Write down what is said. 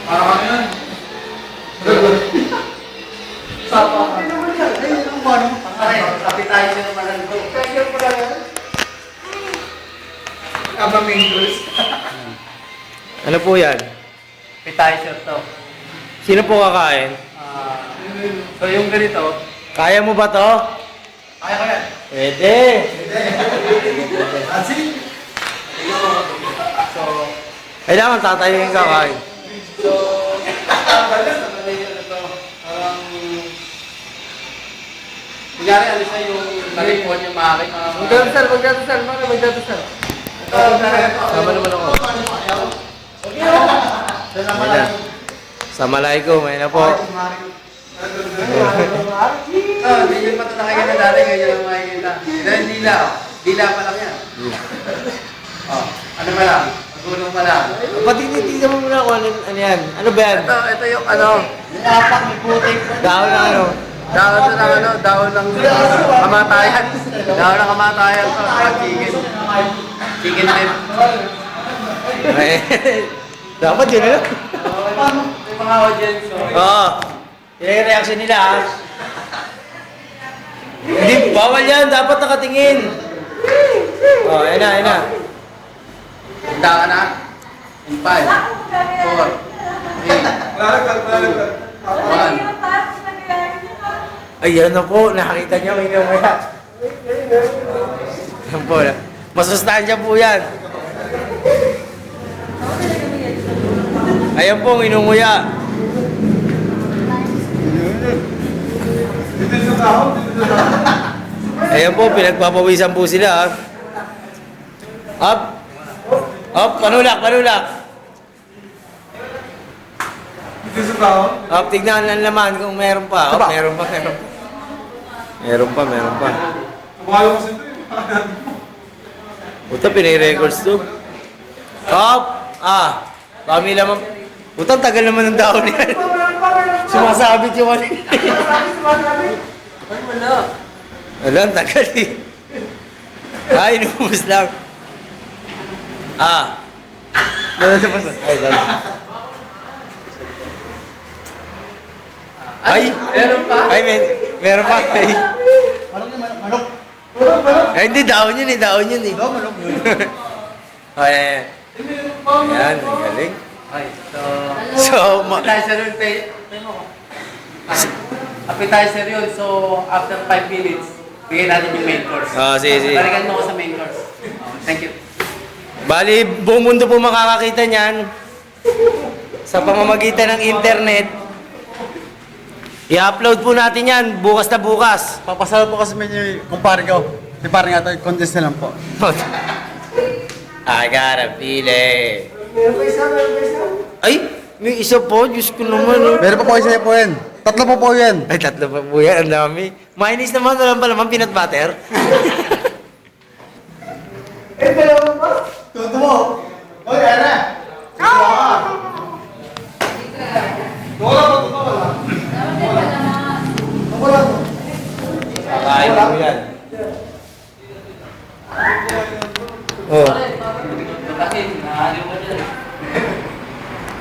Para kami yun. Sapa. Hindi naman yan. Ay, yung ano? Kapit tayo siya naman lang ito. Kaya mo lang yan. Aba mangoes. Ano po yan? Appetizer to. Sino po kakain? So yung ganito. Kaya mo ba to? Kaya ko yan. Pwede. Asin? So, Kailangan tatayin ka kain. So, kunyari, ano siya yung nalipon yung maaari. Magdadasal, mga magdadasal. Sama naman ako. Ayan. Assalamualaikum. Ayun na po. Hindi yung mata nakikita dati, ganyan ang makikita. Dahil dila. Dila pa lang yan. Ano pa lang? Magulong pa lang. Pati tingnan mo muna kung ano yan. Ano ba yan? Ito yung ano. Yung apak, may putik. Dahon na ano? Dahon na ng ano, dahon ng kamatayan. Dahon ng kamatayan to, chicken. Chicken dip. Ay, dapat yun ano? May mga audience. Oo. Yan yung reaction nila ha. Hindi, bawal yan. Dapat nakatingin. Oh, ayun na, ayun na. Handa ka na. In 5, 4, 3, 2, 1. Ayan na po. Nakakita niyo ang inyong maya. Ayan po. Masustansya po yan. Ayan po ang inunguya. Ayan po, pinagpapawisan po sila ha. Up! Up! Panulak! Panulak! Up! Tignan lang naman kung meron pa. Up! Meron pa, meron pa. Meron pa, meron pa. Puta, pinay-records to. Up! Ah! Kami naman. Puta, tagal naman ng daon yan. Sumasabit yung ano. Ay, wala. Wala, ang tagal eh. Ay, inubos lang. Ah. Ay, lalo. Ay! Meron pa? Ay, meron pa. Ay. Manok. Ay, hindi, daon yun eh. Daon yun eh. Manok yun. Ay, ayan, ang galing. Ay, So, appetizer yun, appetizer yun, so after 5 minutes, bigyan natin yung main course. sige, sige. Balikan mo ko sa main course. Thank you. Bali, buong mundo po makakakita niyan sa pamamagitan ng internet. I-upload po natin yan bukas na bukas. Papasal po kasi may kumpare ko. Si pare nga ito, contest na lang po. I got a feeling. Ay, may isa po. Diyos ko naman. Oh. Meron pa po isa po yan. Tatlo po yan. Ay, tatlo pa po yan. Ang dami. Mainis naman. Walang pa naman peanut butter. Totoo. Oy, Ana. Wala po, totoo wala. Wala po. Kakain po yan.